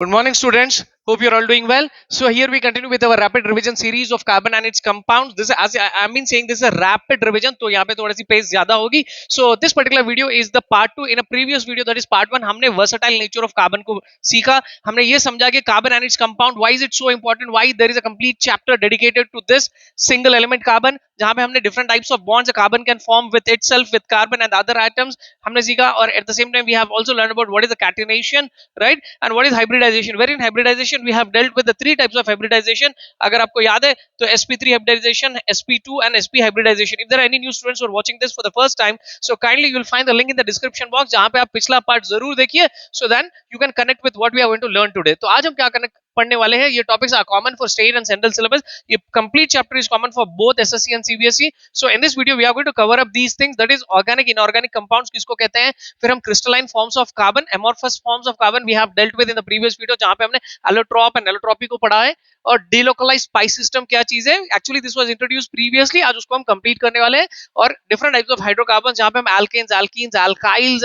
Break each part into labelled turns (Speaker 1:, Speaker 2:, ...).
Speaker 1: Good morning, students. Hope you're all doing well. So here we continue with our rapid revision series of carbon and its compounds. This is, as I've been saying, this is a rapid revision. तो यहाँ पे थोड़ी सी pace ज़्यादा होगी. So this particular video is the part 2. In a previous video, that is part 1, हमने versatile nature of carbon को सीखा. हमने ये समझा कि carbon and its compound, why is it so important? Why there is a complete chapter dedicated to this single element carbon, जहाँ पे हमने different types of bonds a carbon can form with itself, with carbon and other atoms. हमने सीखा और at the same time we have also learned about what is the catenation, right? And what is hybridization? Where in hybridization we have dealt with the three types of hybridization. अगर आपको याद है तो sp3 hybridization, sp2 and sp hybridization. If there are any new students who are watching this for the first time, so kindly you will find the link in the description box जहाँ पे आप पिछला part जरूर देखिए, so then you can connect with what we are going to learn today. तो आज हम क्या कनेक्ट पढ़ने वाले हैं, ये topics are common for state and central syllabus. ये complete chapter is common for both SSC and CBSE. So in this video we are going to cover up these things, that is organic inorganic compounds किसको कहते हैं, फिर हम crystalline forms of carbon, amorphous forms of carbon we have dealt with in the previous video जहां पे हमने allotrope and allotropy को पढ़ा है, और डिलोकलाइज्ड पाई सिस्टम क्या चीज है. Actually this was introduced previously, आज उसको हम कंप्लीट करने वाले हैं. और डिफरेंट टाइप्स ऑफ हाइड्रोकार्बन जहां पे हम एल्केन्स, एल्कीन्स, एल्काइल्स,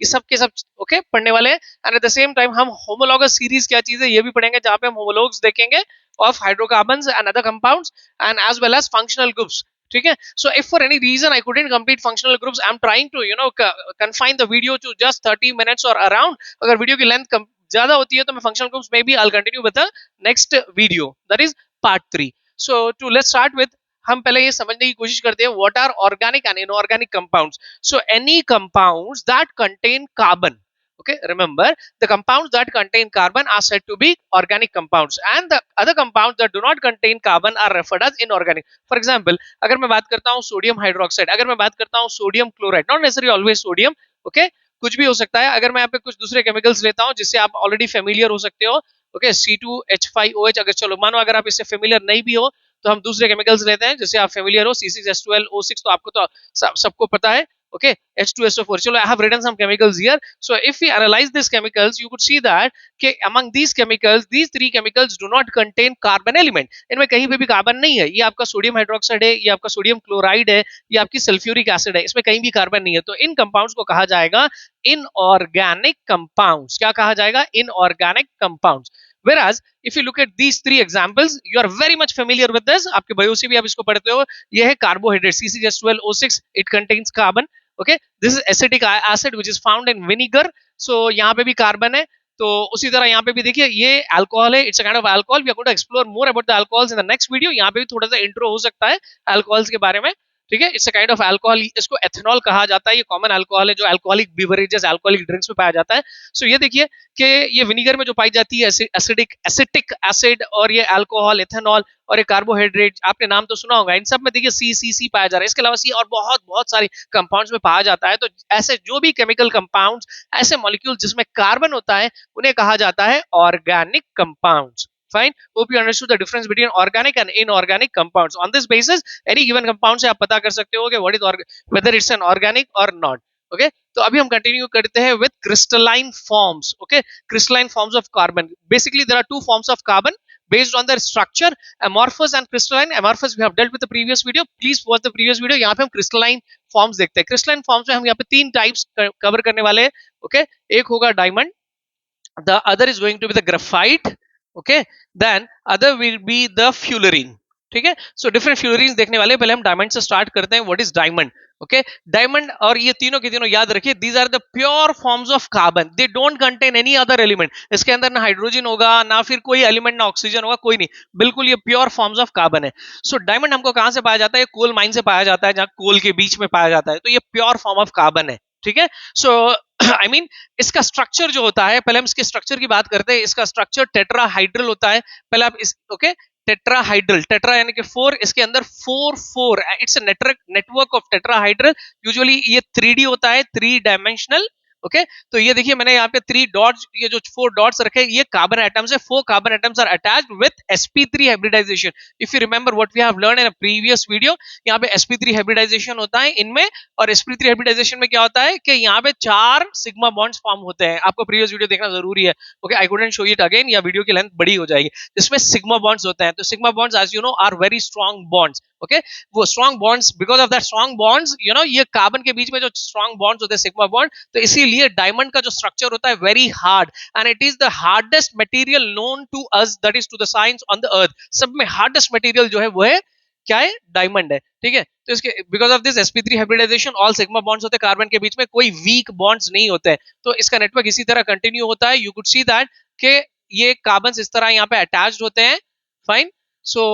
Speaker 1: ये सब के सब ओके पढ़ने वाले हैं. And at the same time हम होमोलॉगस सीरीज क्या चीज है ये भी पढ़ेंगे, जहां पे हम होमोलॉग्स देखेंगे of hydrocarbons and other compounds and as well as functional groups. ठीक है. So if for any reason I couldn't complete functional groups, I am trying to confine the video to just 30 minutes और around. अगर video की length ज्यादा होती है तो मैं फंक्शनल ग्रुप्स में भी I will continue with the next video, that is part 3. So to let's start with, हम पहले ये समझने की कोशिश करते हैं what are organic and inorganic compounds. So any compounds that contain carbon, okay, remember the compounds that contain carbon are said to be organic compounds, and the other compounds that do not contain carbon are referred as inorganic. For example, अगर मैं बात करता हूँ sodium hydroxide, अगर मैं बात करता हूँ sodium chloride, not necessary always sodium, okay, कुछ भी हो सकता है. अगर मैं यहाँ पे कुछ दूसरे केमिकल्स लेता हूँ जिससे आप ऑलरेडी फेमिलियर हो सकते हो, ओके, C2H5OH, अगर चलो मानो अगर आप इससे फेमिलियर नहीं भी हो तो हम दूसरे केमिकल्स लेते हैं जिससे आप फेमिलियर हो, C6H12O6 तो आपको तो सबको पता है, okay, H2SO4. So I have written some chemicals here. So if we analyze these chemicals, you could see that कि among these chemicals, these three chemicals do not contain carbon element. इनमें कहीं पे भी कार्बन नहीं है. ये आपका sodium hydroxide है, ये आपका सोडियम क्लोराइड है, ये आपकी सल्फ्यूरिक एसिड है, इसमें कहीं भी कार्बन नहीं है. तो इन कंपाउंड्स को कहा जाएगा इनऑर्गेनिक कंपाउंड्स. क्या कहा जाएगा? Inorganic compounds. Whereas if you look at these three examples, you are very much familiar with this. आपके बयो से भी आप इसको पढ़ते हो. ये है carbohydrate C6H12O6, it contains carbon. Okay, this is acetic acid which is found in vinegar. So यहाँ पे भी कार्बन है. तो उसी तरह यहाँ पे भी देखिए ये अल्कोहल है, it's a kind of alcohol. We are going to explore more about the alcohols in the next video. यहाँ पे भी थोड़ा सा इंट्रो हो सकता है अल्कोहल्स के बारे में. ठीक है, it's a kind of alcohol, इसको एथेनॉल कहा जाता है. ये कॉमन अल्कोहल है जो अल्कोहलिक बिवरेजेस, अल्कोहलिक ड्रिंक्स में पाया जाता है. सो ये देखिए कि ये विनेगर में जो पाई जाती है एसिडिक एसिटिक एसिड, और ये अल्कोहल, एथेनॉल और ये कार्बोहाइड्रेट, आपने नाम तो सुना होगा. इन सब में देखिए सी पाया जा रहा है. इसके अलावा सी और बहुत बहुत सारे कंपाउंड्स में पाया जाता है. तो ऐसे जो भी केमिकल कंपाउंड्स, ऐसे मॉलिक्यूल जिसमें कार्बन होता है, उन्हें कहा जाता है organic compounds. Fine. Hope you understood the difference between organic and inorganic compounds. On this basis, any given compound से आप पता कर सकते हो कि what is whether it's an organic or not. Okay. तो अभी हम कंटिन्यू करते हैं with crystalline forms. Okay. Crystalline forms of carbon. Basically, there are two forms of carbon based on their structure, amorphous and crystalline. Amorphous we have dealt with the previous video. Please watch the previous video. यहाँ पे हम crystalline forms देखते हैं. Crystalline forms में हम यहाँ पे तीन types cover करने वाले हैं. Okay. एक होगा diamond. The other is going to be the graphite. Okay, then other will be the fullerene. ठीक है. सो डिफरेंट फ्यूलरीन्स देखने वाले. पहले हम डायमंड से स्टार्ट करते हैं. What is diamond? Okay, diamond और ये तीनों के तीनों याद रखिए, these are the pure forms of carbon. They don't contain any other element. इसके अंदर ना हाइड्रोजन होगा, ना फिर कोई एलिमेंट, ना ऑक्सीजन होगा, कोई नहीं. बिल्कुल ये प्योर फॉर्म्स ऑफ कार्बन है. सो डायमंड हमको कहां से पाया जाता है? कोल माइन से पाया जाता है, जहां कोल के बीच में पाया जाता है. तो ये प्योर फॉर्म ऑफ कार्बन है. ठीक है. सो आई मीन इसका स्ट्रक्चर जो होता है, पहले हम इसके स्ट्रक्चर की बात करते हैं. इसका स्ट्रक्चर टेट्राहाइड्रल होता है. पहले आप इस ओके, टेट्राहाइड्रल, टेट्रा यानी कि 4, इसके अंदर 4 it's a network of tetrahedral. Usually ये 3D होता है, 3 डायमेंशनल. ओके, तो ये देखिए मैंने यहाँ पे 3 डॉट्स, ये जो 4 डॉट्स रखे, ये कार्बन एटम्स है. 4 carbon atoms are attached with sp3 hybridization. If you remember what we have learn in a previous video, यहाँ पे sp3 हाइब्रिडाइजेशन होता है इनमें. और sp3 हाइब्रिडाइजेशन में क्या होता है कि यहाँ पे 4 सिग्मा बॉन्ड्स फॉर्म होते हैं. आपको प्रीवियस वीडियो देखना जरूरी है. Okay, I couldn't show it again, या वीडियो की लेंथ बड़ी हो जाएगी. इसमें सिग्मा बॉन्ड्स होते हैं. तो sigma bonds as you know are very strong bonds. Okay वो strong bonds, because of that strong bonds you know, ये कार्बन के बीच में जो स्ट्रॉन्ग बॉन्ड्स होते हैं सिग्मा बॉन्ड, तो इसीलिए डायमंड का जो स्ट्रक्चर होता है very hard, and it is the hardest material known to us, that is to the science on the earth. सब में हार्डेस्ट मटेरियल जो है वो है क्या है, डायमंड है, ठीक है। तो इसके because of this sp3 hybridization all sigma bonds होते हैं कार्बन के बीच में, कोई वीक बॉन्ड्स नहीं होते हैं, तो इसका नेटवर्क इसी तरह कंटिन्यू होता है। यू कुड सी दैट कि ये कार्बन इस तरह यहाँ पे अटैच्ड होते हैं, fine. So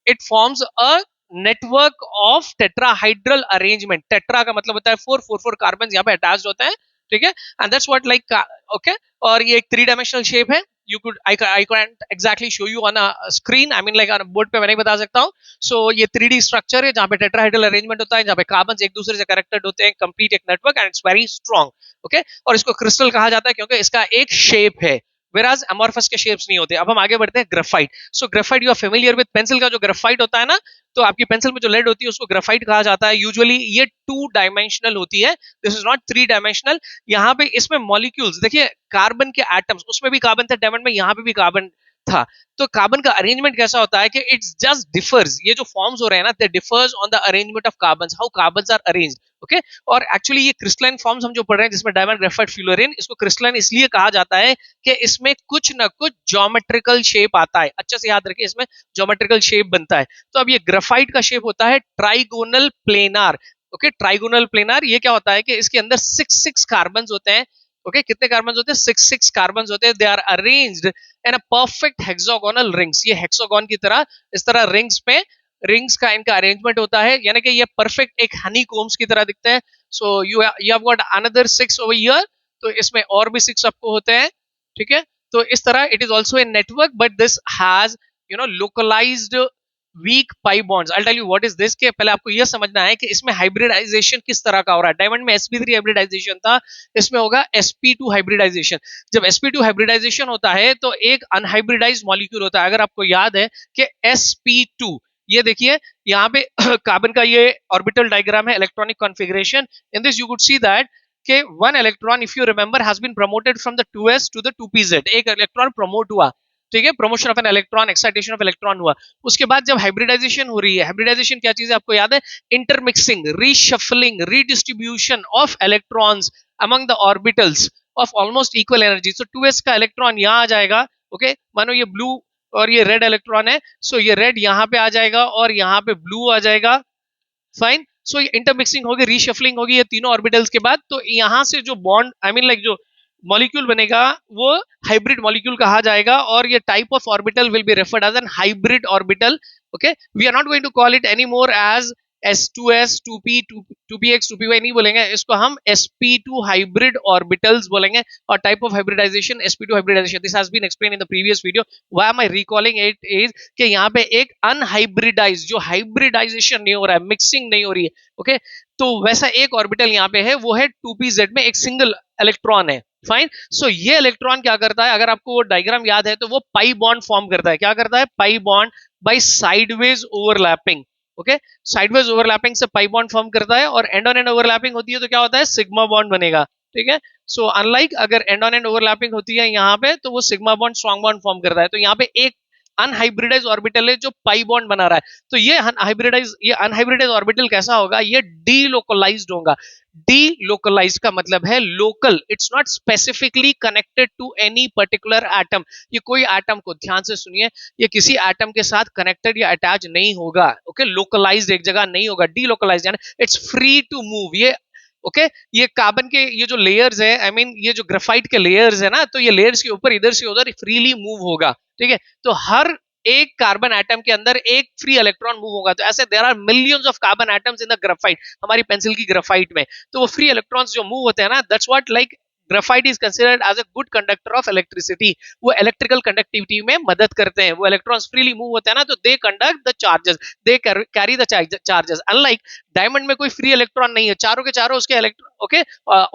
Speaker 1: it forms a network of tetrahedral arrangement, tetra का मतलब होता है 4 कार्बन यहाँ पे अटैच्ड होते हैं, ठीक है, and that's what like okay. और ये एक 3 डायमेंशनल शेप है, you could I can't exactly show you on a screen, I mean like board पे मैं नहीं बता सकता हूँ। सो ये 3D स्ट्रक्चर है जहाँ पे टेट्राहाइड्रल अरेंजमेंट होता है, जहाँ पे कार्बन एक दूसरे से कनेक्टेड होते हैं, कंप्लीट एक network, and it's very strong, okay. और इसको क्रिस्टल कहा जाता है क्योंकि इसका एक शेप है, whereas amorphous के शेप्स नहीं होते। अब हम आगे बढ़ते हैं graphite. So graphite, you are familiar with pencil का जो ग्रेफाइट होता है ना, तो आपकी पेंसिल में जो लेड होती है उसको ग्रेफाइट कहा जाता है। यूजुअली ये 2 डायमेंशनल होती है, दिस इज नॉट 3 डायमेंशनल। यहाँ पे इसमें मॉलिक्यूल्स देखिए, कार्बन के एटम्स, उसमें भी कार्बन था डायमंड में, यहाँ पे भी कार्बन था। तो कार्बन का अरेंजमेंट कैसा होता है कि इट्स जस्ट डिफर्स, ये जो फॉर्म्स हो रहे हैं ना, they differs on the arrangement of carbon, how carbon are arranged, okay. और एक्चुअली ये क्रिस्टलाइन फॉर्म्स हम जो पढ़ रहे हैं जिसमें डायमंड, ग्रेफाइट, फ्लोरीन, इसको क्रिस्टलाइन इसलिए कहा जाता है कि इसमें कुछ ना कुछ ज्योमेट्रिकल शेप आता है, अच्छे से याद रखिए, इसमें ज्योमेट्रिकल शेप बनता है। तो अब ये ग्रेफाइट का शेप होता है trigonal planar, okay. Trigonal planar ये क्या होता है कि इसके अंदर 6 कार्बन होते हैं, ओके। कितने कार्बन होते हैं, 6 कार्बन होते हैं, they are arranged in a perfect hexagonal rings, ये हेक्सागोन की तरह इस तरह रिंग्स पे, रिंग्स का इनका अरेंजमेंट होता है, यानी कि ये परफेक्ट एक हनी कोम्स की तरह दिखते हैं। So you have got another 6 over here, तो इसमें और भी 6 आपको होते हैं, ठीक है। तो इस तरह it is also a network, but this has you know localized weak pi bonds. I tell you what is this, के पहले आपको यह समझना है कि इसमें हाइब्रिडाइजेशन किस तरह का हो रहा है। डायमंड में sp3 हाइब्रिडाइजेशन था, इसमें होगा sp2 हाइब्रिडाइजेशन। जब sp2 हाइब्रिडाइजेशन होता है तो एक अनहाइब्रिडाइज्ड मॉलिक्यूल होता है। अगर आपको याद है कि sp2, ये देखिए यहाँ पे कार्बन का ये ऑर्बिटल डायग्राम है, electronic configuration. In this you could see that कि one electron, if you remember, has been promoted from the 2s to the 2pz, एक इलेक्ट्रॉन प्रमोट हुआ, ठीक है, promotion of an electron, excitation of electron हुआ। उसके बाद जब hybridisation हो रही है, हाइब्रिडाइजेशन क्या चीज है आपको याद है, intermixing, reshuffling, redistribution of electrons among the orbitals of almost equal energy. So 2s का इलेक्ट्रॉन यहाँ आ जाएगा, ओके। मानो ये ब्लू और ये रेड इलेक्ट्रॉन है, सो ये रेड यहाँ पे आ जाएगा और यहाँ पे ब्लू आ जाएगा, फाइन। सो ये इंटरमिक्सिंग होगी, रीशफलिंग होगी ये तीनों ऑर्बिटल्स के बाद, तो यहाँ से जो बॉन्ड, आई मीन लाइक जो मॉलिक्यूल बनेगा वो हाइब्रिड मॉलिक्यूल कहा जाएगा, और ये type of orbital will be referred as an hybrid orbital, okay. We are not going to call it any more as S2s, 2p, 2px, 2py नहीं बोलेंगे, इसको हम sp2 हाइब्रिड ऑर्बिटल्स बोलेंगे। और type of hybridization sp2 hybridization, this has been explain in the previous video. Why am I recalling it is कि यहाँ पे एक अनहाइब्रिडाइज, जो हाइब्रिडाइजेशन नहीं हो रहा है, मिक्सिंग नहीं हो रही है, ओके। तो वैसा एक ऑर्बिटल यहाँ पे है, वो है 2pz में एक सिंगल इलेक्ट्रॉन है, फाइन। सो ये इलेक्ट्रॉन क्या करता है, अगर आपको वो डायग्राम याद है, तो वो पाई बॉन्ड फॉर्म करता है। क्या करता है, pi bond by sideways overlapping, okay. Sideways overlapping से पाई बॉन्ड फॉर्म करता है, और एंड ऑन एंड ओवरलैपिंग होती है तो क्या होता है, सिग्मा बॉन्ड बनेगा, ठीक है। सो अनलाइक अगर एंड ऑन एंड ओवरलैपिंग होती है यहाँ पे, तो वो sigma bond strong bond form करता है। तो यहाँ पे एक अनहाइब्रिडाइज ऑर्बिटल है जो पाई बॉन्ड बना रहा है। तो ये अनहाइब्रिडाइज ऑर्बिटल कैसा होगा, ये डीलोकलाइज्ड होगा। डीलोकलाइज्ड का मतलब है local, it's not specifically connected to any particular atom. ये कोई एटम को, ध्यान से सुनिए, ये किसी एटम के साथ कनेक्टेड या अटैच नहीं होगा, ओके। लोकलाइज्ड एक जगह नहीं होगा, डीलोकलाइज्ड यानी इट्स फ्री टू मूव। ये ओके ये कार्बन के ये जो लेयर्स है, आई मीन ये जो ग्रेफाइट के लेयर्स है ना, तो ये लेयर्स के ऊपर इधर से उधर फ्रीली मूव होगा, ठीक है। तो हर एक कार्बन एटम के अंदर एक फ्री इलेक्ट्रॉन मूव होगा। तो ऐसे there are millions of carbon atoms in the graphite, हमारी पेंसिल की ग्रेफाइट में। तो वो फ्री इलेक्ट्रॉन्स जो मूव होते हैं ना, that's what like graphite is considered as a good conductor of electricity. वो इलेक्ट्रिकल कंडक्टिविटी में मदद करते हैं। वो इलेक्ट्रॉन्स फ्रीली मूव होते हैं ना, तो they conduct the charges, they carry the charges. Unlike diamond में कोई फ्री इलेक्ट्रॉन नहीं है, चारों के चारों उसके electron, okay,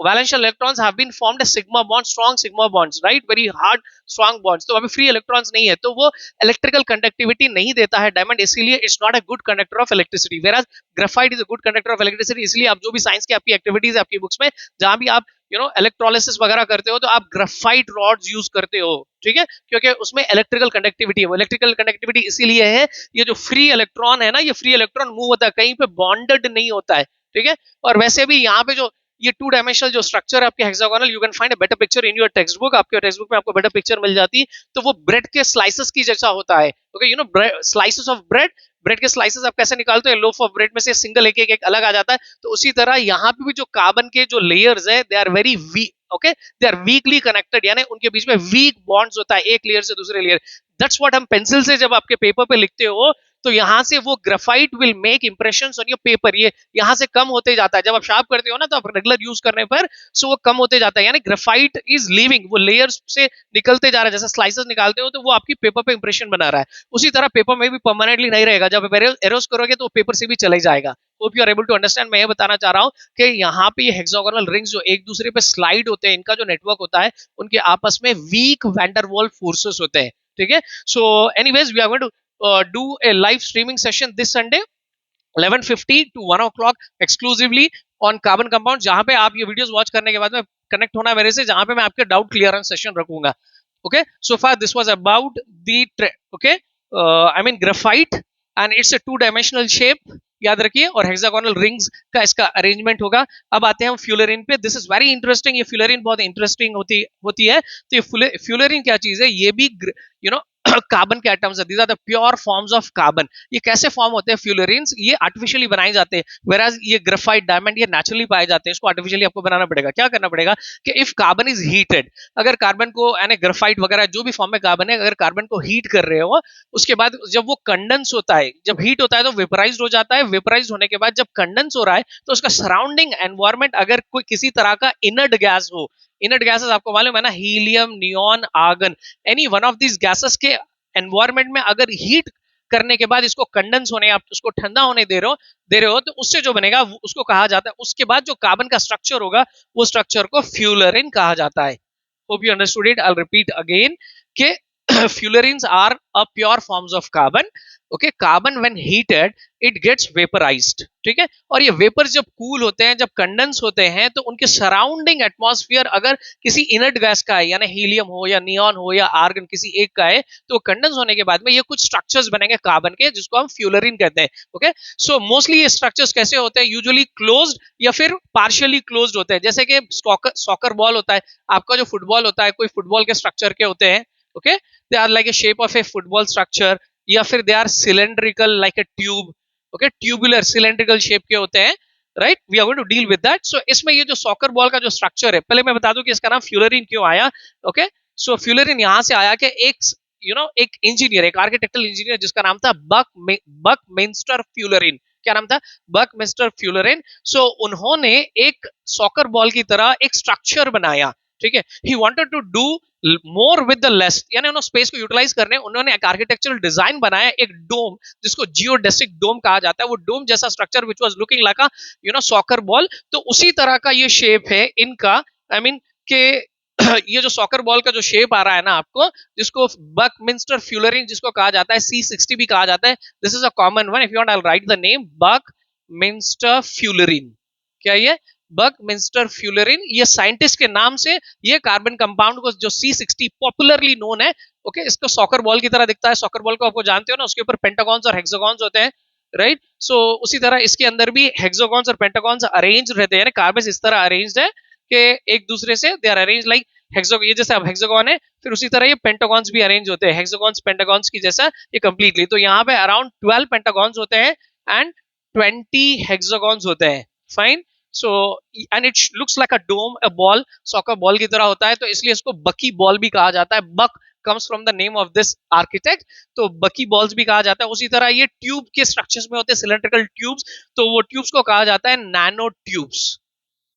Speaker 1: valential electrons have been formed as sigma bond, strong sigma bonds, right, very hard strong bonds. तो अभी फ्री इलेक्ट्रॉन्स नहीं है, तो वो इलेक्ट्रिकल कंडक्टिविटी नहीं देता है डायमंड, इसीलिए it's not a good conductor of electricity. Whereas graphite is a good conductor of electricity. इसलिए आप जो भी साइंस की आपकी एक्टिविटीज है आपकी बुक्स में, जहां भी आप इलेक्ट्रोलिसिस वगैरह करते हो तो आप ग्राफाइट रॉड्स यूज करते हो, ठीक है, क्योंकि उसमें इलेक्ट्रिकल कंडक्टिविटी है। वो इलेक्ट्रिकल कंडक्टिविटी इसीलिए है, ये जो फ्री इलेक्ट्रॉन है ना, ये फ्री इलेक्ट्रॉन मूव होता है, कहीं पे बॉन्डेड नहीं होता है, ठीक है। और वैसे भी यहाँ पे जो ये टू डायमेंशनल जो स्ट्रक्चर है आपके hexagonal, you can find a better picture in your text book, आपके टेक्स्ट बुक में आपको बेटर पिक्चर मिल जाती है। तो वो ब्रेड के स्लाइसेस की जैसा होता है, okay, slices of bread, bread के स्लाइसेस आप कैसे निकालते हो, लोफ ऑफ ब्रेड में से सिंगल एक अलग आ जाता है, तो उसी तरह यहाँ पे भी जो कार्बन के जो लेयर्स है they are very weak, okay, they are weakly connected, यानी उनके बीच में वीक बॉन्ड्स होता है एक लेयर से दूसरे लेयर। दैट्स व्हाट हम पेंसिल से जब आपके पेपर पे लिखते हो तो यहां से वो graphite will make impressions on your paper, ये यहां से कम होते जाता है, जब आप शार्प करते हो ना तो आप रेगुलर यूज करने पर सो वो कम होते जाता है, यानी ग्राफाइट इज लिविंग, वो लेयर्स से निकलते जा रहा है, जैसे स्लाइसेस निकालते हो तो वो आपकी पेपर पे इंप्रेशन बना रहा है, उसी तरह पेपर में भी परमानेंटली नहीं रहेगा, जब एरोस करोगे तो पेपर से भी चले जाएगा। Hope you are able to understand. मैं ये बताना चाह रहा हूँ कि यहाँ पे ये हेक्सागोनल रिंग्स जो एक दूसरे पे स्लाइड होते हैं, इनका जो नेटवर्क होता है उनके आपस में वीक वैंडरवॉल फोर्सेस होते हैं, ठीक है। So anyways we are going to do a live streaming session this Sunday 11:50 to 1 o'clock exclusively on carbon compound, जहां पे आप ये वीडियोस वॉच करने के बाद में कनेक्ट होना मेरे से, जहां पे मैं आपके डाउट क्लियरेंस सेशन रखूंगा। Okay, so far this was about the okay I mean graphite and it's a two dimensional shape, याद रखिए, और हेक्सागोनल रिंग्स का इसका अरेंजमेंट होगा। अब आते हैं हम फ्यूलरिन पे। दिस इज वेरी इंटरेस्टिंग, ये फ्यूलरिन बहुत इंटरेस्टिंग होती है। तो ये फ्यूलरिन क्या चीज है, ये भी कार्बन के एटम्स है, these are the pure forms of carbon. ये कैसे फॉर्म होते हैं फ्यूलरिन्स, ये आर्टिफिशियली बनाए जाते हैं, वेराज ये ग्राफाइट डायमंड ये नेचुरली पाए जाते हैं, इसको आर्टिफिशियली आपको बनाना पड़ेगा। क्या करना पड़ेगा कि इफ कार्बन इज हीटेड, अगर कार्बन को यानी ग्राफाइट वगैरह जो भी फॉर्म में कार्बन है, अगर कार्बन को हीट कर रहे हो, उसके बाद जब वो कंडेंस होता है, जब हीट होता है तो वेपराइज हो जाता है, वेपराइज होने के बाद जब कंडेंस हो रहा है तो उसका सराउंडिंग एनवायरमेंट अगर कोई किसी तरह का इनर्ट गैस हो, इनर्ट गैसेस आपको मालूम है ना, helium, neon, argon, any one of this gases के एनवायरमेंट में अगर हीट करने के बाद इसको कंडेंस होने, आप उसको ठंडा होने दे रहे हो तो उससे जो बनेगा उसको कहा जाता है, उसके बाद जो कार्बन का स्ट्रक्चर होगा वो स्ट्रक्चर को फ्यूलरिन कहा जाता है। Hope you understood it. I will repeat again के fullerenes are a pure forms of carbon, okay. Carbon when heated it gets vaporised, ठीक है। और ये वेपर जब कूल होते हैं, जब कंडेंस होते हैं, तो उनके सराउंडिंग एटमॉस्फेयर अगर किसी इनर्ट गैस का है, यानी हीलियम हो या नियॉन हो या आर्गन किसी एक का है, तो कंडेंस होने के बाद में ये कुछ स्ट्रक्चर्स बनेंगे कार्बन के, जिसको हम फ्यूलरिन कहते हैं, ओके। सो मोस्टली ये स्ट्रक्चर्स कैसे होते हैं, यूजुअली क्लोज्ड या फिर पार्शियली क्लोज्ड होते हैं, जैसे कि सॉकर बॉल होता है, आपका जो फुटबॉल होता है, कोई फुटबॉल के स्ट्रक्चर के होते हैं, okay, they are like a shape of a football structure, या फिर they are cylindrical like a tube, okay, tubular cylindrical shape के होते हैं, right. We are going to deal with that. So इसमें ये जो सॉकर बॉल का जो स्ट्रक्चर है, पहले मैं बता दूं कि इसका नाम फ्यूलरिन क्यों आया, ओके। सो फ्यूलरिन यहां से आया कि एक इंजीनियर, एक आर्किटेक्चरल इंजीनियर जिसका नाम था बकमिंस्टर फ्यूलरिन। क्या नाम था? बकमिंस्टर फ्यूलरिन। सो उन्होंने एक सॉकर बॉल की तरह एक स्ट्रक्चर बनाया, ठीक है। He wanted to do more with the less, यानी उन्होंने स्पेस को यूटिलाइज करने, उन्होंने एक आर्किटेक्चरल डिजाइन बनाया, एक डोम जिसको जियोडेसिक डोम कहा जाता है, वो डोम जैसा structure which was looking like a soccer ball. तो उसी तरह का ये शेप है इनका, आई मीन के ये जो सॉकर बॉल का जो शेप आ रहा है ना आपको, जिसको बकमिंस्टर फ्यूलरिन जिसको कहा जाता है, C60 भी कहा जाता है, this is a common one. If you want I will write the name Buckminster fullerene. क्या ये बकमिंस्टर फ्यूलरिन, ये साइंटिस्ट के नाम से ये कार्बन कंपाउंड को जो C60 पॉपुलरली नोन है, ओके। इसको सॉकर बॉल की तरह दिखता है, सॉकर बॉल को आपको जानते हो ना, उसके ऊपर पेंटागॉन्स और हेक्सागॉन्स होते हैं, राइट। सो उसी तरह इसके अंदर भी हेक्सागॉन्स और पेंटागॉन्स अरेंज रहते हैं, कार्बन इस तरह अरेंज्ड है कि एक दूसरे से they are arrange like hexagon, ये जैसे अब हेक्सागॉन है, फिर उसी तरह ये पेंटागॉन्स भी अरेंज होते हैं, हेक्सागॉन्स पेंटागॉन्स की जैसा ये कंप्लीटली। तो यहाँ पे अराउंड 12 पेंटागॉन्स होते हैं एंड 20 हेक्सागॉन्स होते हैं, fine. So and it looks like a dome, a ball, soccer ball की तरह होता है, तो इसलिए इसको बकी बॉल भी कहा जाता है। बक comes from the name of this architect, तो बकी बॉल्स भी कहा जाता है। उसी तरह ये ट्यूब के स्ट्रक्चर्स में होते हैं, सिलेंड्रिकल ट्यूब्स, तो वो ट्यूब्स को कहा जाता है नैनो ट्यूब्स।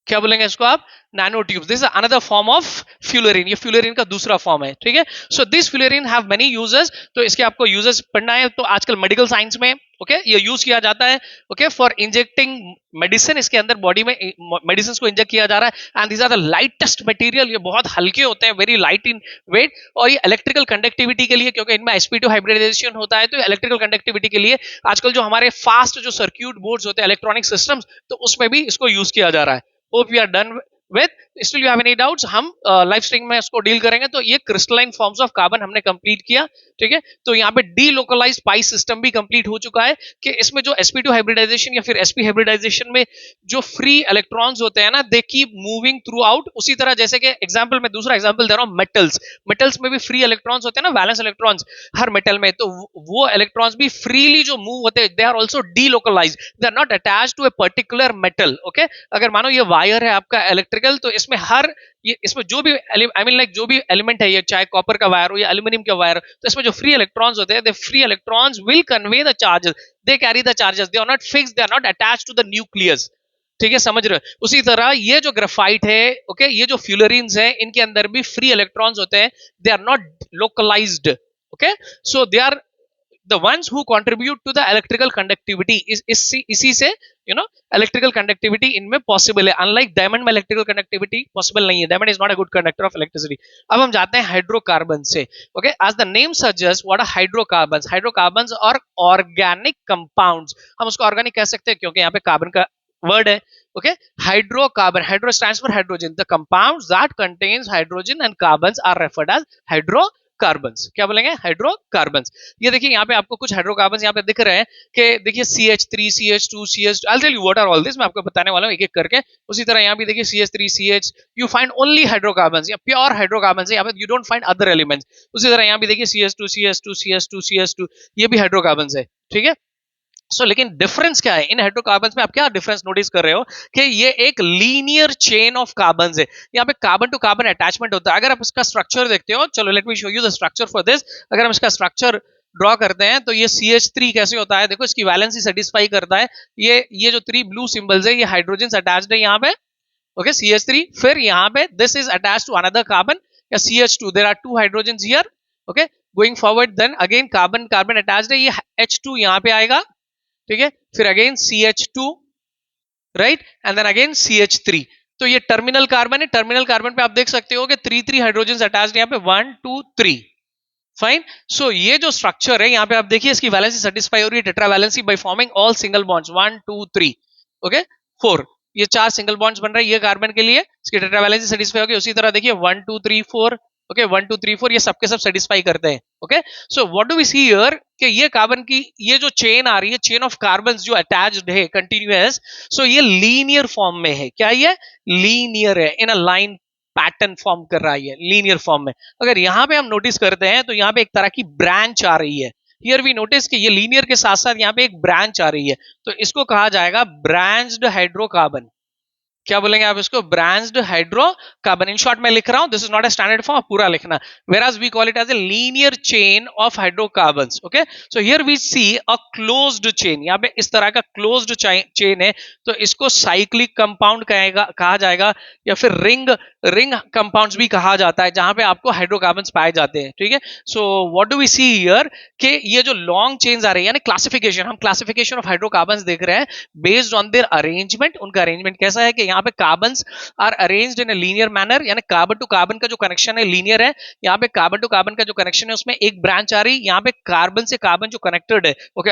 Speaker 1: क्या बोलेंगे इसको आप? Nano tubes. This is another form of fullerene, ये फ्यूलरिन का दूसरा फॉर्म है, ठीक है। So this fullerene have many uses, तो इसके आपको यूजेस पढ़ना है तो आजकल मेडिकल साइंस में, ओके, ये यूज किया जाता है, ओके, फॉर इंजेक्टिंग मेडिसिन, इसके अंदर बॉडी में मेडिसिन को इंजेक्ट किया जा रहा है। And these are the lightest material, ये बहुत हल्के होते हैं, वेरी लाइट इन वेट, और ये इलेक्ट्रिकल कंडक्टिविटी के लिए, क्योंकि इनमें sp2 हाइब्रिडाइजेशन होता है, तो इलेक्ट्रिकल कंडक्टिविटी के लिए आजकल जो हमारे फास्ट जो सर्क्यूट बोर्ड्स होते हैं, इलेक्ट्रॉनिक सिस्टम्स, तो उसमें भी इसको यूज किया जा रहा है। Hope you are done with, still you have any doubts? हम लाइव स्ट्रीम में इसको डील करेंगे। तो ये क्रिस्टलाइन फॉर्म्स ऑफ कार्बन हमने कंप्लीट किया, ठीक है। तो यहाँ पे डीलोकलाइज्ड पाई सिस्टम भी कंप्लीट हो चुका है कि इसमें जो sp2 हाइब्रिडाइजेशन या फिर sp हाइब्रिडाइजेशन में जो फ्री इलेक्ट्रॉन्स होते हैं ना, they keep moving through out. उसी तरह जैसे कि एग्जांपल में दूसरा एग्जांपल दे रहा हूं, मेटल्स, मेटल्स में भी फ्री इलेक्ट्रॉन्स होते हैं ना, वैलेंस इलेक्ट्रॉन्स हर मेटल में, तो वो इलेक्ट्रॉन्स भी फ्रीली जो मूव होते हैं, they are also delocalized, they are not attached to a particular metal. Okay, अगर मानो ये वायर है आपका इलेक्ट्रिकल, तो इसमें हर ये इसमें जो भी आई मीन लाइक जो भी एलिमेंट है, ये चाहे कॉपर का वायर हो या एल्यूमिनियम का वायर हो, तो इसमें जो फ्री इलेक्ट्रॉन्स होते हैं, the free electrons will convey the charges, they carry the charges, they are not fixed, they are not attached to the nucleus. ठीक है, समझ रहे हो? उसी तरह ये जो ग्राफाइट है, ओके, ये जो फ्यूलरीन्स है, इनके अंदर भी फ्री इलेक्ट्रॉन्स होते हैं, they are not localized. Okay, so they are the ones who contribute to the electrical conductivity इसी से electrical conductivity इनमें possible है, unlike diamond में electrical conductivity possible नहीं है, diamond is not a good conductor of electricity। अब हम जाते हैं हाइड्रोकार्बन से। Okay, as the name suggests, what are hydrocarbons? Hydrocarbons are organic compounds। हम उसको organic कह सकते हैं क्योंकि यहाँ पे कार्बन का वर्ड है। Okay, hydrocarbon, hydro stands for hydrogen, the compounds that contains hydrogen and carbons are referred as hydrocarbons. क्या बोलेंगे? हाइड्रोकार्बन्स। ये देखिए यहाँ पे आपको कुछ हाइड्रोकार्बन्स यहाँ पे दिख रहे हैं कि देखिए CH3 CH2 CH2, I'll tell you what are all this, मैं आपको बताने वाला हूँ एक एक करके। उसी तरह यहाँ भी देखिए CH3 CH, you find only hydrocarbons, या प्योर हाइड्रोकार्बन्स है यहाँ पे, you don't find other elements। उसी तरह यहाँ भी देखिए CH2 CH2 CH2 CH2, ये भी हाइड्रोकार्बन्स है, ठीक है। लेकिन डिफरेंस क्या है इन हाइड्रोकार्बन्स में? आप क्या डिफरेंस नोटिस कर रहे हो कि ये एक लीनियर चेन ऑफ कार्बन्स है, यहाँ पे कार्बन टू कार्बन अटैचमेंट होता है। अगर आप इसका स्ट्रक्चर देखते हो, चलो let me show you the structure for this. अगर हम इसका स्ट्रक्चर ड्रॉ करते हैं तो ये CH3 कैसे होता है, देखो इसकी वैलेंसी सेटिस्फाई करता है। ये जो 3 ब्लू सिंबल्स है, ये हाइड्रोजन अटैच्ड है यहाँ पे। ओके, CH3, फिर यहाँ पे this is attached to another carbon या CH2, there are 2 hydrogens here. Okay, going forward, then again carbon carbon attached है, ये H2 यहाँ पे आएगा, ठीक है, फिर again CH2, right, and then again CH3। तो ये टर्मिनल कार्बन है। टर्मिनल कार्बन पे आप देख सकते हो कि 3 हाइड्रोजन अटैच्ड यहाँ पे, 1 2 3, फाइन। सो ये जो स्ट्रक्चर है यहाँ पे आप देखिए, इसकी वैलेंसी सेटिस्फाई हो रही है, tetra valency, by forming all single bonds, 1 2 3, okay 4, ये 4 सिंगल बॉन्ड्स बन रहे हैं ये कार्बन के लिए, इसकी टेट्रा वैलेंसी सेटिस्फाई होगी। उसी तरह देखिए 1 2 3 4, ओके 1 2 3 4, ये सबके सब सेटिस्फाई करते हैं। Okay, so what do we see here कि ये कार्बन की ये जो चेन आ रही है, चेन ऑफ कार्बन जो अटैच्ड है कंटिन्यूअस, सो ये लीनियर फॉर्म में है। क्या ये लीनियर है, इन अ लाइन पैटर्न फॉर्म कर रहा है लीनियर फॉर्म में। अगर यहाँ पे हम नोटिस करते हैं तो यहाँ पे एक तरह की ब्रांच आ रही है। हियर वी नोटिस कि ये लीनियर के साथ साथ यहाँ पे एक ब्रांच आ रही है, तो इसको कहा जाएगा ब्रांच्ड हाइड्रोकार्बन। क्या बोलेंगे आप इसको? Branched hydrocarbon. इन शॉर्ट मैं लिख रहा हूं, this is not a standard form, पूरा लिखना। whereas we call it as a linear chain of hydrocarbons। okay, so here we see a closed chain, यहाँ पे इस तरह का closed chain है, तो इसको साइक्लिक कंपाउंड कहा जाएगा, या फिर रिंग कंपाउंड्स भी कहा जाता है, जहां पे आपको हाइड्रोकार्बन्स पाए जाते हैं, ठीक है। So what do we see here कि ये जो लॉन्ग चेन्स आ रही है, यानी क्लासिफिकेशन, हम क्लासिफिकेशन ऑफ हाइड्रोकार्बन्स देख रहे हैं बेस्ड ऑन देयर अरेंजमेंट। उनका अरेंजमेंट कैसा है कि यहाँ पे carbons are arranged in a linear manner, यानी कार्बन टू कार्बन का जो कनेक्शन है लीनियर है। यहाँ पे कार्बन टू कार्बन का जो कनेक्शन है उसमें एक ब्रांच आ रही, यहाँ पे कार्बन से कार्बन जो कनेक्टेड है। Okay,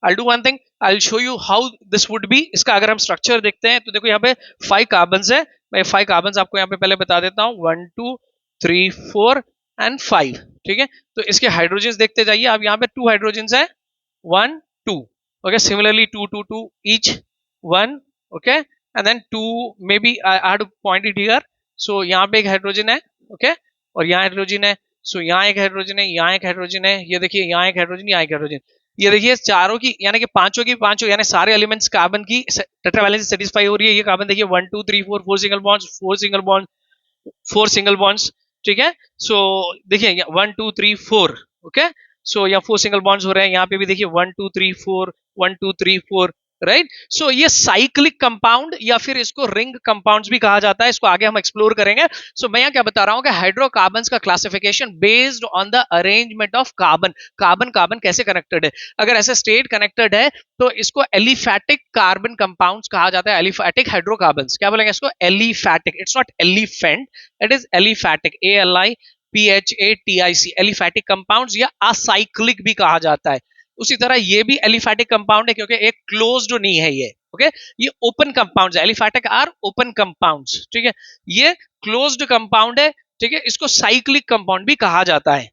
Speaker 1: I'll do one thing, I'll show you how this would be। इसका अगर हम स्ट्रक्चर देखते हैं तो देखो यहाँ पे 5 कार्बन्स है, मैं 5 कार्बन्स आपको यहाँ पे पहले बता देता हूँ, 1 2 3 4 एंड 5, ठीक है। तो इसके हाइड्रोजन देखते जाइए आप, यहाँ पे 2 हाइड्रोजन है, 1 2, okay, similarly 2 2 2 each 1, okay, and then 2 maybe I had to point it here। so यहाँ पे एक हाइड्रोजन है, ओके, और यहाँ हाइड्रोजन है, सो यहाँ एक हाइड्रोजन है, यहाँ एक हाइड्रोजन है, ये देखिए यहाँ एक हाइड्रोजन, यहाँ एक हाइड्रोजन, ये देखिए चारों की यानी कि पांचों की पांचों यानी सारे एलिमेंट्स कार्बन की टेट्रा वैलेंसी सेटिस्फाई हो रही है। ये कार्बन देखिए 1 2 3 4 4 single bonds, 4 single bond, 4 single bonds, ठीक है। सो देखिए 1 2 3 4, ओके, सो यहाँ 4 सिंगल बॉन्ड्स हो रहे हैं, यहाँ पे भी देखिए 1 2 3 4 1 2 3 4, राइट। सो ये साइक्लिक कंपाउंड या फिर इसको रिंग कंपाउंड्स भी कहा जाता है, इसको आगे हम एक्सप्लोर करेंगे। सो मैं यहाँ क्या बता रहा हूँ कि हाइड्रोकार्बन्स का classification based on the arrangement of carbon, carbon carbon कैसे कनेक्टेड है। अगर ऐसे स्टेट कनेक्टेड है तो इसको एलिफैटिक कार्बन कंपाउंड्स कहा जाता है, एलिफैटिक हाइड्रोकार्बन्स। क्या बोलेंगे इसको? Aliphatic, it's not elephant, it is aliphatic, ALIPHATIC, aliphatic compounds या असाइक्लिक भी कहा जाता है। उसी तरह ये भी एलिफैटिक कंपाउंड है क्योंकि एक क्लोज्ड नहीं है ये, ओके ये ओपन कंपाउंड है, एलिफैटिक आर ओपन कंपाउंड्स, ठीक है। ये क्लोज्ड कंपाउंड है, ठीक है, इसको साइक्लिक कंपाउंड भी कहा जाता है।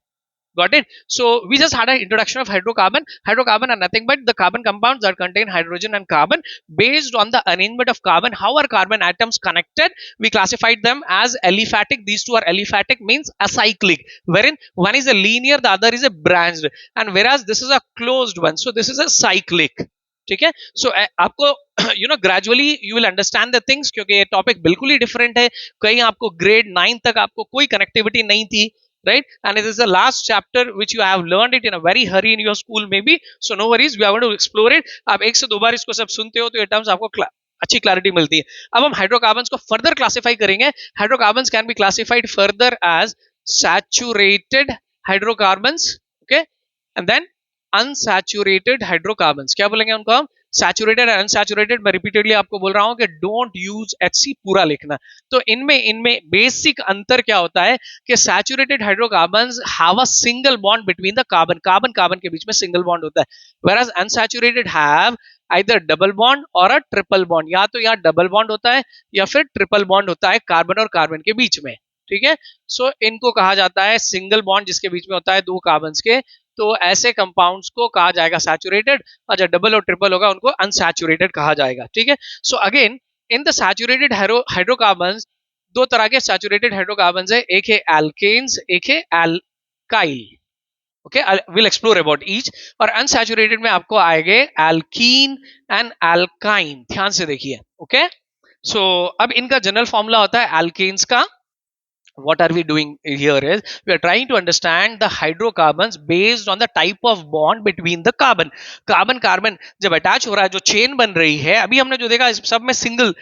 Speaker 1: Got it? So we just had an introduction of hydrocarbon. Hydrocarbon are nothing but the carbon compounds that contain hydrogen and carbon. Based on the arrangement of carbon, how are carbon atoms connected? We classified them as aliphatic. These two are aliphatic, means acyclic, wherein one is a linear, the other is a branched, and whereas this is a closed one. So this is a cyclic. ठीक है। सो आपको gradually you will understand the things, क्योंकि ये topic बिल्कुल ही different है। कहीं आपको grade 9 तक आपको कोई कनेक्टिविटी नहीं थी, right? And it is the last chapter which you have learned it in a very hurry in your school maybe, so no worries, we are going to explore it. आप एक से दो बार इसको सब सुनते हो तो ये टर्म्स आपको अच्छी क्लैरिटी मिलती है। अब हम हाइड्रोकार्बन्स को फर्दर क्लासिफाई करेंगे। Hydrocarbons can be classified further as saturated hydrocarbons, okay, and then unsaturated hydrocarbons. क्या बोलेंगे उनको हम? Saturated and unsaturated. मैं रिपीटेडली आपको बोल रहा हूं कि डोंट यूज HC पूरा लिखना। तो इनमें इनमें बेसिक अंतर क्या होता है कि saturated hydrocarbons have a single bond between the carbon, carbon carbon के बीच में सिंगल बॉन्ड होता है, whereas unsaturated have either double bond और अ ट्रिपल बॉन्ड, या तो या डबल बॉन्ड होता है या फिर ट्रिपल बॉन्ड होता है कार्बन और कार्बन के बीच में, ठीक है। सो इनको कहा जाता है सिंगल बॉन्ड जिसके बीच में होता है दो कार्बन्स के, तो ऐसे कंपाउंड्स को कहा जाएगा सैचुरेटेड, और जब डबल और ट्रिपल होगा उनको अनसैचुरेटेड कहा जाएगा, ठीक है। So again in the saturated hydrocarbons दो तरह के सैचुरेटेड हाइड्रोकार्बन्स है, एक है एल्केन्स, एक है alkyl, okay, will explore about each. और अनसैचुरेटेड में आपको आएंगे एल्कीन एंड एल्काइन, ध्यान से देखिए, ओके। सो अब इनका जनरल फॉर्मूला होता है एल्केन्स का। what are we doing here is we are trying to understand the hydrocarbons based on the type of bond between the carbon, carbon carbon जब attach हो रहा है, जो चेन बन रही है, अभी हमने जो देखा इस सब में सिंगल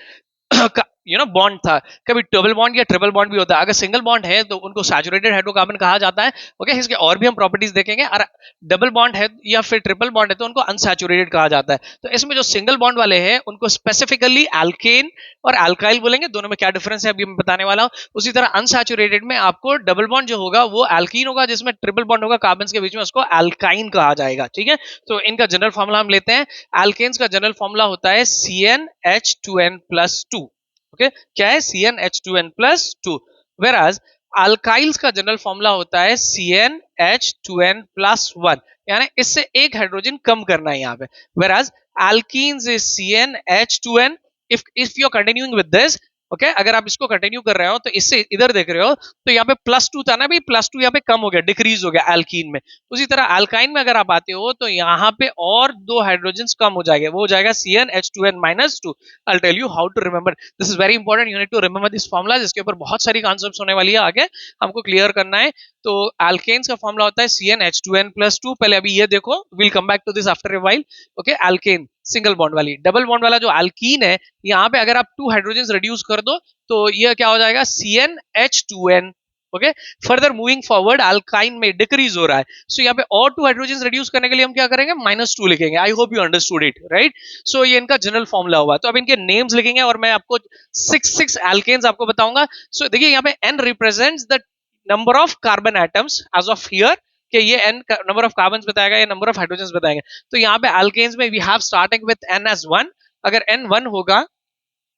Speaker 1: बॉन्ड था, कभी डबल बॉन्ड या ट्रिपल बॉन्ड भी होता है। अगर सिंगल बॉन्ड है तो उनको सैचुरेटेड हाइड्रोकार्बन कहा जाता है, ओके। इसके और भी हम प्रॉपर्टीज देखेंगे। और डबल बॉन्ड है या फिर ट्रिपल बॉन्ड है तो उनको अनसैचुरेटेड कहा जाता है। तो इसमें जो सिंगल बॉन्ड वाले हैं उनको स्पेसिफिकली एल्केन और अल्काइल बोलेंगे, दोनों में क्या डिफरेंस है अभी मैं बताने वाला हूं। उसी तरह अनसैचुरेटेड में आपको डबल बॉन्ड जो होगा वो एल्कीन होगा, जिसमें ट्रिपल बॉन्ड होगा कार्बन के बीच में, उसको एल्काइन कहा जाएगा, ठीक है। तो इनका जनरल फॉर्मूला हम लेते हैं। एल्केन्स का जनरल फॉर्मूला होता है CnH2n+2, ओके, क्या है? CnH2n+2। whereas अल्काइल्स का जनरल फॉर्मूला होता है CnH2n+1, यानी इससे एक हाइड्रोजन कम करना है यहाँ पे। whereas alkenes is CnH2n। if you are continuing with this, okay, अगर आप इसको कंटिन्यू कर रहे हो तो इससे इधर देख रहे हो तो यहाँ पे +2 था ना, भी +2 यहाँ पे कम हो गया, डिक्रीज हो गया एल्कीन में। उसी तरह अल्काइन में अगर आप आते हो तो यहाँ पे और दो हाइड्रोजन कम हो जाएंगे, वो हो जाएगा CnH2n-2। I tell you how to remember, this is very important, you need to remember this formula, जिसके ऊपर बहुत सारी कॉन्सेप्ट्स होने वाली है, आगे हमको क्लियर करना है। तो एल्केन्स का फॉर्मूला होता है CnH2n+2। पहले अभी ये देखो, will come back to this after a while, okay. Alkane single bond वाली, डबल बॉन्ड वाला जो एल्कीन है, यहाँ पे अगर आप 2 हाइड्रोजन रिड्यूस कर दो तो ये क्या हो जाएगा? CnH2n, okay. Further moving forward alkyne में डिक्रीज हो रहा है, सो यहाँ पे और 2 हाइड्रोजन रिड्यूस करने के लिए हम क्या करेंगे? -2 लिखेंगे। I hope you understood it, right. So ये इनका जनरल फॉर्मूला हुआ। तो अब इनके नेम्स लिखेंगे और मैं आपको 6 एल्केन्स आपको बताऊंगा। सो देखिए यहाँ पे N represents the number of carbon atoms as of here, कि ये n नंबर ऑफ कार्बन बताएगा, ये नंबर ऑफ हाइड्रोजन बताएंगे। तो यहाँ पे अल्केन्स में we have starting with n as 1। अगर n 1 होगा,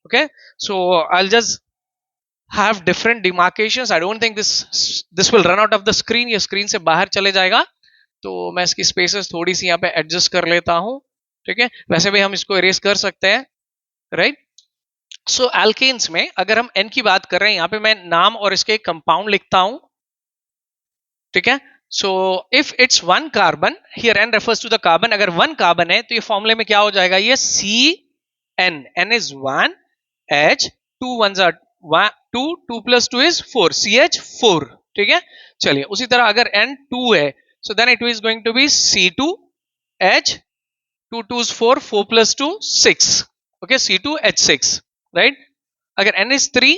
Speaker 1: okay, so I just have different demarcations. I don't think this will run out of the screen, ये स्क्रीन से बाहर चले जाएगा, तो मैं इसकी स्पेसेस थोड़ी सी यहाँ पे एडजस्ट कर लेता हूँ, ठीक है। वैसे भी हम इसको इरेज कर सकते हैं, राइट। सो एल्केन्स में अगर हम n की बात कर रहे हैं, यहाँ पे मैं नाम और इसके कंपाउंड लिखता हूं, ठीक है। So if it's one carbon, here N refers to the carbon, अगर one carbon है तो ये फॉर्मूले में क्या हो जाएगा? ये CN, N is 1, H, 2 ones are 2, 2 plus 2 is 4, CH4, ठीक है। चलिए उसी तरह अगर N 2 है, so then it is going to be C2, H, 2 2s 4, 4 plus 2 6, okay, C2 H6, right। अगर N is 3,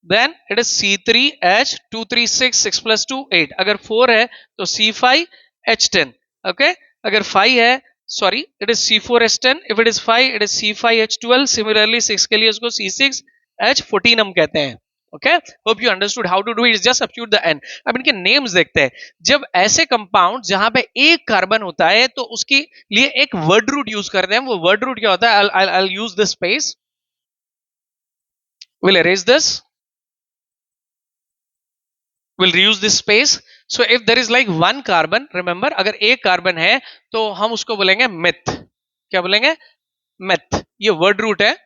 Speaker 1: then it is C3H, 2 3 6, 6 plus 2 8। अगर 4 है तो C5H10, okay। अगर 5 है, sorry, it is C4H10, if it is 5 it is C5H12। similarly 6 के लिए उसको C6H14 हम कहते हैं, okay, hope you understood how to do it. Just substitute the n. अब इनके नेम्स देखते हैं. जब ऐसे कंपाउंड जहां पे एक कार्बन होता है तो उसके लिए एक वर्ड रूट यूज करते हैं. वो वर्ड रूट क्या होता है? I'll use this space. We'll erase this. We'll reuse this space. So if there is like one carbon, remember अगर एक कार्बन है तो हम उसको बोलेंगे मेथ. क्या बोलेंगे? मेथ. ये वर्ड रूट है,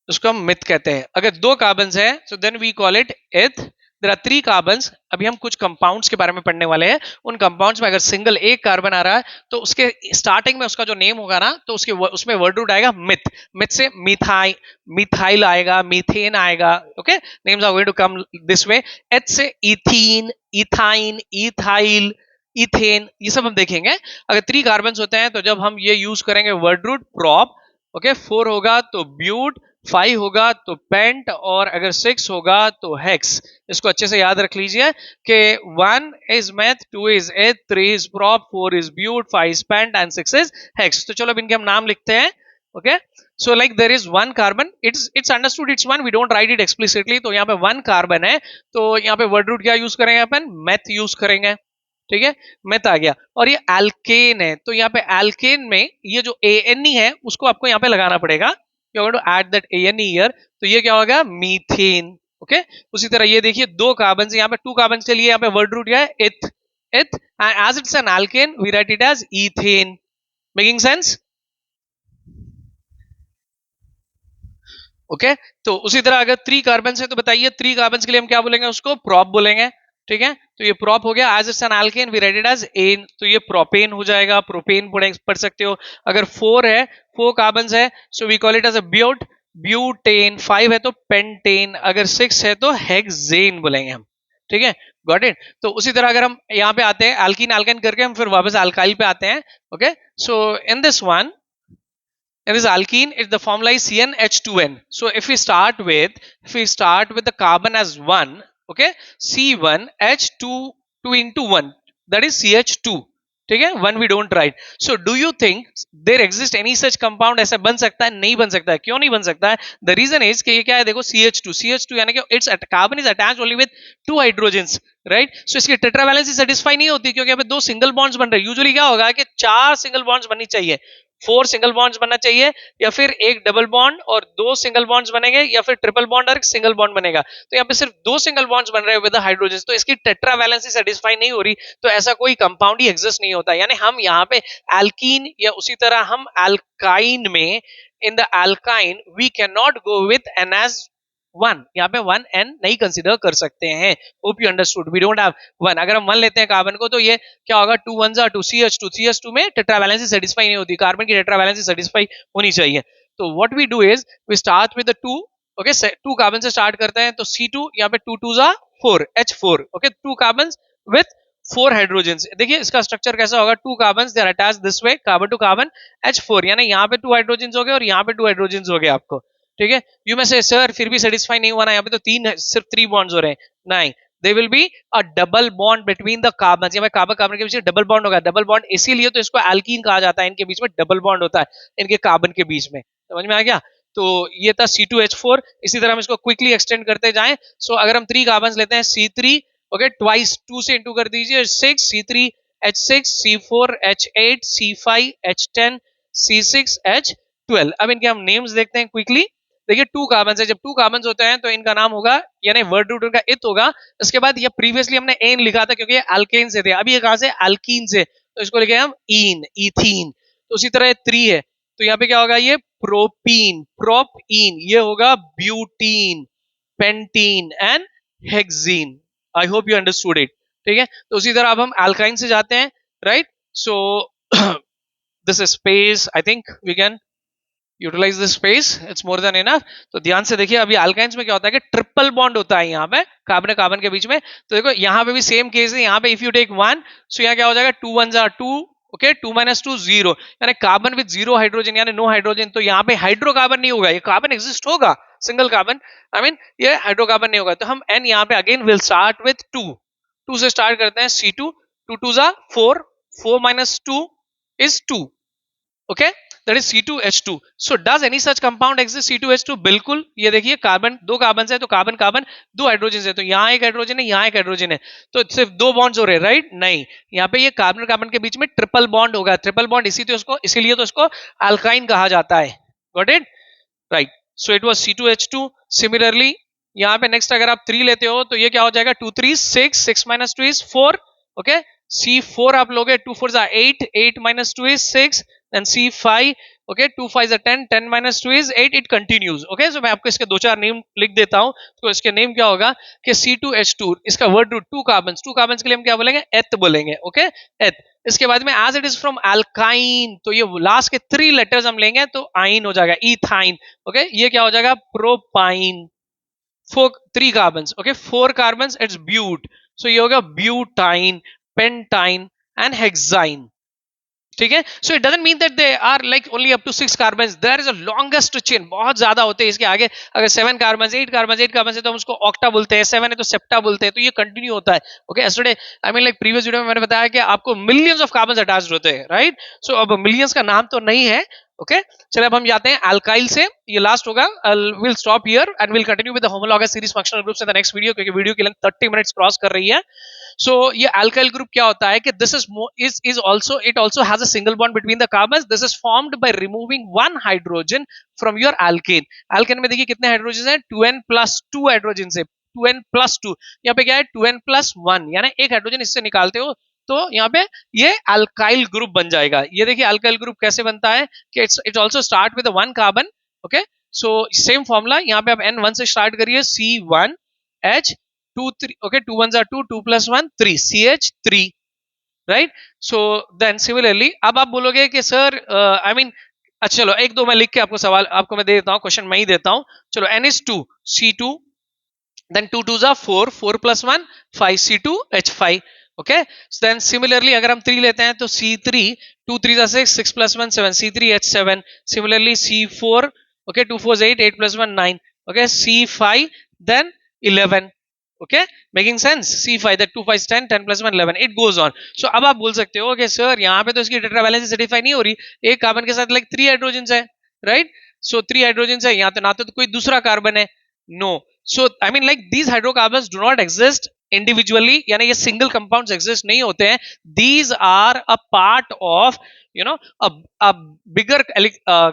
Speaker 1: उसको हम मिथ कहते हैं. अगर दो कार्बन्स है so then we call it eth. There are three carbons. अभी हम कुछ कंपाउंड्स के बारे में पढ़ने वाले हैं. उन कंपाउंड्स में अगर सिंगल एक कार्बन आ रहा है तो उसके स्टार्टिंग में उसका जो नेम होगा ना तो उसके उसमें वर्ड रूट आएगा मिथ. मिथ से मिथाई मिथाइल आएगा, मीथेन आएगा. Okay, names are going to come this way. Eth से इथीन, इथाइन, इथाइल, इथेन, ये सब हम देखेंगे. अगर थ्री कार्बन होते हैं तो जब हम ये यूज करेंगे word root prop. Okay, four होगा तो ब्यूट, 5 होगा तो पेंट, और अगर 6 होगा तो हेक्स. इसको अच्छे से याद रख लीजिए कि 1 is meth, 2 is eth, 3 is prop, 4 is but, 5 is pent and 6 is hex. तो चलो अब इनके हम नाम लिखते हैं. Okay, so like there is one carbon. It's understood it's one, we don't write it explicitly. तो यहाँ पे वन कार्बन है तो यहाँ पे वर्ड रूट क्या यूज करेंगे? अपन मेथ यूज करेंगे. ठीक है, मेथ आ गया. और ये एल्केन है तो यहाँ पे एल्केन में ये जो ANE है उसको आपको यहाँ पे लगाना पड़ेगा. You are going to add that ANE here. तो ये क्या होगा? मीथेन. ओके, उसी तरह ये देखिए दो कार्बन से यहाँ पे टू कार्बन के लिए यहाँ पे वर्ड रूट क्या है? Eth. Eth, as it's an alkane we write it as ethane. Making sense? Okay, तो उसी तरह अगर थ्री कार्बन है तो बताइए थ्री कार्बन के लिए हम क्या बोलेंगे? उसको प्रॉप बोलेंगे. ठीक है, तो ये प्रॉप हो गया. As it's an alkane we write it as ane. तो ये प्रोपेन हो जाएगा, प्रोपेन पढ़ सकते हो. अगर फोर है, फोर कार्बन है so we call it as a but, butane. 5 है तो पेंटेन. अगर 6 है तो हेक्सेन बोलेंगे हम. ठीक है, गॉट इट. तो उसी तरह अगर हम यहाँ पे आते हैं एल्कीन एल्केन करके हम फिर वापस अल्काइल पे आते हैं. Okay, so in this one, in this alkene, the formula is CnH2n. So if we start with the carbon as 1, okay, C1H2 2 into 1, that is CH2. ठीक है, one we don't write. So do you think there exist any such compound? ऐसा बन सकता है? नहीं बन सकता है. क्यों नहीं बन सकता है? द रीजन इज कि ये क्या है? देखो CH2 यानी कि it's carbon is attached only with two hydrogens, right. So इसकी टेट्रा वैलेंसी सेटिस्फाई नहीं होती क्योंकि यहाँ पे दो सिंगल बॉन्ड्स बन रहे हैं. यूजुअली क्या होगा कि चार सिंगल बॉन्ड्स बननी चाहिए, 4 सिंगल बॉन्ड्स बनना चाहिए, या फिर एक डबल बॉन्ड और दो सिंगल बॉन्ड्स बनेंगे, या फिर ट्रिपल बॉन्ड और एक सिंगल बॉन्ड बनेगा. तो यहाँ पे सिर्फ दो सिंगल बॉन्ड्स बन रहे हैं विद हाइड्रोजन. तो इसकी टेट्रा वैलेंसी सेटिस्फाई नहीं हो रही, तो ऐसा कोई कंपाउंड ही एग्जिस्ट नहीं होता. यानी हम यहाँ पे एल्कीन या उसी तरह हम एल्काइन में, in the alkyne we can not go with n as one. यहाँ पे वन एन नहीं कंसिडर कर सकते हैं. Hope you understood. We don't have one. अगर हम वन लेते हैं कार्बन को तो ये क्या होगा? 2 1 2 CH2. CH2 में टेट्रा वैलेंसी सेटिस्फाई नहीं होती. कार्बन की टेट्रा वैलेंसी सेटिस्फाई होनी चाहिए. तो what we do is we start with the two. Okay, two carbon से स्टार्ट करते हैं तो C2 यहाँ पे 2 2 4 H4. Okay, two carbon with 4 hydrogen. देखिए इसका स्ट्रक्चर कैसा होगा? Two carbon they are attached this way, carbon to carbon, H4. यानी यहाँ पे 2 हाइड्रोजन हो गए और यहाँ पे 2 हाइड्रोजन हो गए आपको. ठीक है, यू में से सर फिर भी सेटिस्फाई नहीं हुआ ना, यहाँ पे तो तीन सिर्फ 3 बॉन्ड्स हो रहे हैं. नहीं, they will be a double bond between the carbon. यहाँ पे कार्बन कार्बन के बीच डबल बॉन्ड होगा. डबल बॉन्ड इसीलिए तो इसको एल्कीन कहा जाता है. इनके बीच में डबल बॉन्ड होता है, इनके कार्बन के बीच में. समझ में आ गया? तो ये था C2H4. इसी तरह हम इसको क्विकली एक्सटेंड करते जाएं. सो अगर हम 3 कार्बन लेते हैं C3, ओके, ट्वाइस 2 से इंटू कर दीजिए 6 C3H6 C4H8 C5H10 C6H12. अब इनके हम नेम्स देखते हैं क्विकली. देखिए टू कार्बन है, जब टू कार्बन होते हैं तो इनका नाम होगा, यानी वर्ड रूट उनका इत होगा. इसके बाद ये प्रीवियसली हमने एन लिखा था क्योंकि ये अल्केन से थे. अभी ये कहां से? अल्कीन से. तो इसको लिखे हम ईन, इथीन. तो उसी तरह 3 है तो यहाँ पे क्या होगा? ये प्रोपीन, प्रोपीन. ये होगा butene, pentene and hexene. I hope you understood it. ठीक है, तो उसी तरह अब हम अल्काइन से जाते हैं, right. So this space I think we can utilize this space, it's more than enough. तो ध्यान से देखिए अभी अल्काइंस में क्या होता है कि ट्रिपल बॉन्ड होता है यहाँ पे कार्बन कार्बन के बीच में. तो देखो यहाँ पे भी सेम केस है. यहाँ पे इफ यू टेक 1 सो यहाँ क्या हो जाएगा? 2 1 2. ओके, 2 - 2 0, यानी कार्बन विद 0 हाइड्रोजन यानी नो हाइड्रोजन. तो यहाँ पे हाइड्रोकार्बन नहीं होगा, ये कार्बन एग्जिस्ट होगा, सिंगल कार्बन. आई मीन ये हाइड्रोकार्बन नहीं होगा. तो हम एन यहाँ पे अगेन विल स्टार्ट विथ 2. 2 से स्टार्ट करते हैं. C2, 2 2 4, 4 - 2 is 2. Okay, that is C2H2. So does any such compound exist C2H2? बिल्कुल, ये देखिए कार्बन, दो कार्बन है तो कार्बन कार्बन, दो हाइड्रोजन है तो यहाँ एक हाइड्रोजन है, यहाँ एक हाइड्रोजन है, तो सिर्फ दो बॉन्ड्स हो रहे हैं, राइट? नहीं, यहाँ पे ये कार्बन कार्बन के बीच में ट्रिपल बॉन्ड होगा, ट्रिपल बॉन्ड इसीलिए तो इसको अल्काइन कहा जाता है. Got it? Right. So it was C2H2. Similarly यहाँ पे नेक्स्ट अगर आप 3 लेते हो तो ये क्या हो जाएगा, 2 3 6, 6 minus 2 is 4. ओके, C4 आप लोगे, 2 4 8, 8 minus 2 is 6, then C5. Okay, 2 5 10, 10 minus 2 is 8. It continues. Okay, so मैं आपको इसके दो चार नेम लिख देता हूं. तो इसके नेम क्या होगा कि C2H2, इसका वर्ड रूट टू कार्बन के लिए हम क्या बोलेंगे, एथ बोलेंगे. ओके, एथ. इसके बाद में as it is from alkyne, तो ये लास्ट के 3 लेटर्स हम लेंगे तो आइन हो जाएगा, इथाइन. ओके, ये क्या हो जाएगा, propyne. 3 carbons. Okay, 4 carbons, it's but. So ये होगा ब्यूटाइन, पेंटाइन एंड हेक्साइन. ठीक है. So it doesn't mean that they are like only up to 6 carbons. There is a longest chain, बहुत ज्यादा होते हैं इसके आगे. अगर 7 कार्बन्स, 8 कार्बन्स, 8 कार्बन्स है तो हम उसको ऑक्टा बोलते हैं, 7 है तो सेप्टा बोलते हैं. तो ये कंटिन्यू होता है. Okay, yesterday I mean like previous video में मैंने बताया कि आपको मिलियंस ऑफ कार्बन्स अटैच्ड होते हैं, राइट? सो अब मिलियंस का नाम तो नहीं है. ओके, चलिए अब हम जाते हैं अल्काइल से. ये लास्ट होगा. Will stop here and will continue with the homologous series functional groups in the next video, क्योंकि वीडियो की लेंथ 30 मिनट्स क्रॉस कर रही है. सो ये अल्काइल ग्रुप क्या होता है कि this is also, it also has a single bond between the carbons. This is formed by removing one hydrogen from your alkane. Alkane में देखिए कितने हाइड्रोजन है, 2n+2 हाइड्रोजन से, 2n+2. यहाँ पे क्या है, 2n+1, यानी एक हाइड्रोजन इससे निकालते हो तो यहाँ पे ये अल्काइल ग्रुप बन जाएगा. ये देखिए अल्काइल ग्रुप कैसे बनता है कि it's also start with 1 carbon. Okay, so same formula यहाँ पे आप N1 से स्टार्ट करिए, C1H 2 3. Okay, 2 1s are 2, 2 + 1 3, CH3, right? So then similarly अब आप बोलोगे कि सर आई मीन, अच्छा चलो एक दो मैं लिख के आपको सवाल आपको मैं दे देता हूँ, क्वेश्चन मैं ही देता हूँ. चलो N is 2, C2, then 2 2s are 4, 4 + 1 5, C2H5. Okay, then similarly अगर हम 3 लेते हैं तो C3, 2 3s are 6, 6 + 1 7, C3H7. सिमिलरली C4, okay, 2 4s 8, 8 + 1 9. Okay, C5 then 11. Okay, making sense. C5 that 2 5 10, 10 + 1 11. It goes on. So अब आप बोल सकते हो कि सर यहाँ पे तो इसकी टेट्रावैलेंसी सर्टिफाई नहीं हो रही, एक कार्बन के साथ लाइक 3 हाइड्रोजन है, राइट? सो 3 हाइड्रोजन है, यहाँ तो ना तो कोई दूसरा कार्बन है. No. So I mean like these hydrocarbons do not exist individually, यानी ये सिंगल कंपाउंड्स एग्जिस्ट नहीं होते हैं. These are a part of you know a bigger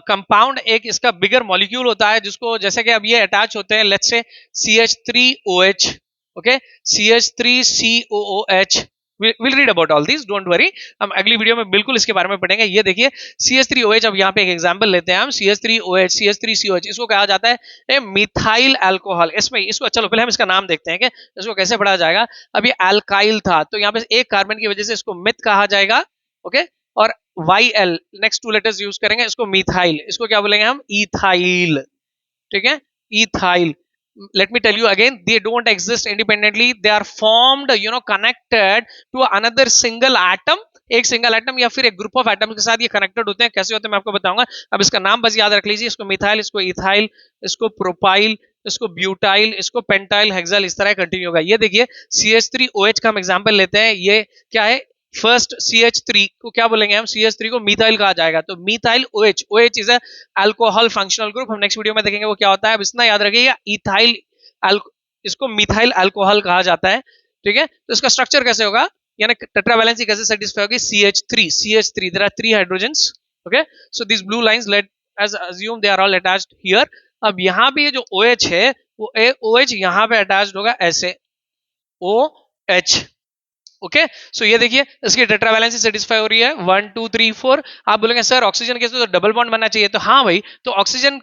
Speaker 1: compound. एक इसका बिगर मॉलिक्यूल होता है जिसको, जैसे कि अब ये अटैच होते हैं, let's say CH3OH. Okay, CH3COOH. We'll read about all these, don't worry. हम अगली वीडियो में बिल्कुल इसके बारे में पढ़ेंगे. ये देखिए CH3OH. अब यहाँ पे एक एग्जांपल लेते हैं हम, CH3OH, CH3COH. इसको कहा जाता है मिथाइल अल्कोहल. इसमें इसको, चलो पहले हम इसका नाम देखते हैं कि इसको कैसे पढ़ा जाएगा. अब ये अल्काइल था तो यहाँ पे एक कार्बन की वजह से इसको मिथ कहा जाएगा. ओके, और YL नेक्स्ट 2 लेटर्स यूज करेंगे, इसको मिथाइल. इसको क्या बोलेंगे हम, इथाइल. ठीक है, ethyl. Let me tell you again, they don't exist independently, they are formed connected to another single atom. एक सिंगल एटम या फिर एक ग्रुप ऑफ एटम के साथ ये कनेक्टेड होते हैं. कैसे होते हैं मैं आपको बताऊंगा. अब इसका नाम बस याद रख लीजिए, इसको मिथाइल, इसको इथाइल, इसको प्रोपाइल, इसको ब्यूटाइल, इसको पेंटाइल, हेक्साइल, इस तरह कंटिन्यू होगा. ये देखिए CH3OH का हम एग्जांपल लेते हैं. ये क्या है, फर्स्ट CH3 को क्या बोलेंगे हम, CH3 को मिथाइल कहा जाएगा. तो methyl OH, OH is a alcohol functional group. हम नेक्स्ट वीडियो में देखेंगे वो क्या होता है. अब इतना याद रखिएगा, इथाइल, इसको मिथाइल अल्कोहल कहा जाता है. ठीक है, तो इसका स्ट्रक्चर कैसे होगा, यानी टेट्रावैलेंसी कैसे सेटिस्फाई होगी, CH3, there are 3 hydrogens. Okay, so this blue lines, let us assume they are all attached here. अब यहाँ पे ये जो OH है वो OH यहाँ पे अटैच्ड होगा ऐसे, OH. ओके, सो ये देखिए इसकी टेट्रावैलेंसी सेटिस्फाई हो रही है, 1 2 3 4. आप बोलेंगे सर ऑक्सीजन के तो डबल बॉन्ड बनना चाहिए. तो हाँ भाई, तो ऑक्सीजन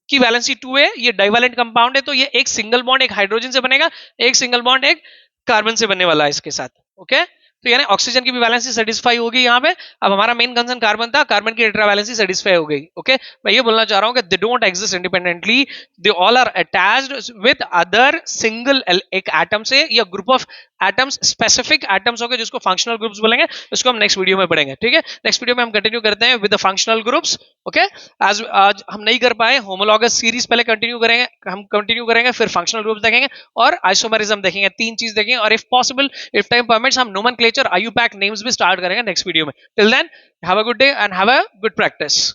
Speaker 1: की वैलेंसी 2 है, ये डाइवैलेंट कंपाउंड है, तो ये एक सिंगल बॉन्ड एक हाइड्रोजन से बनेगा, एक सिंगल बॉन्ड एक कार्बन से बनने वाला है इसके साथ. ओके, तो यानी ऑक्सीजन की भी वैलेंसी सेटिस्फाई होगी यहाँ पे. अब हमारा मेन कंसर्न कार्बन था, कार्बन की टेट्रावैलेंसी सेटिस्फाई हो गई. ओके, मैं ये बोलना चाह रहा हूँ कि they don't exist independently, they all are attached with other single एक एटम से या group of atoms, specific atoms होंगे जिसको फंक्शनल ग्रुप्स बोलेंगे. इसको हम नेक्स्ट वीडियो में पढ़ेंगे. ठीक है, नेक्स्ट वीडियो में हम कंटिन्यू करते हैं with the functional groups. Okay, आज हम नहीं कर पाए होमोलॉगस सीरीज, पहले कंटिन्यू करेंगे, हम कंटिन्यू करेंगे, फिर फंक्शनल ग्रुप्स देखेंगे और आइसोमरिज्म देखेंगे. 3 चीज देखेंगे, और if possible, if time permits, हम नोमेनक्लेचर, IUPAC नेम्स भी स्टार्ट करेंगे नेक्स्ट वीडियो में. Till then have a good day and have a good practice.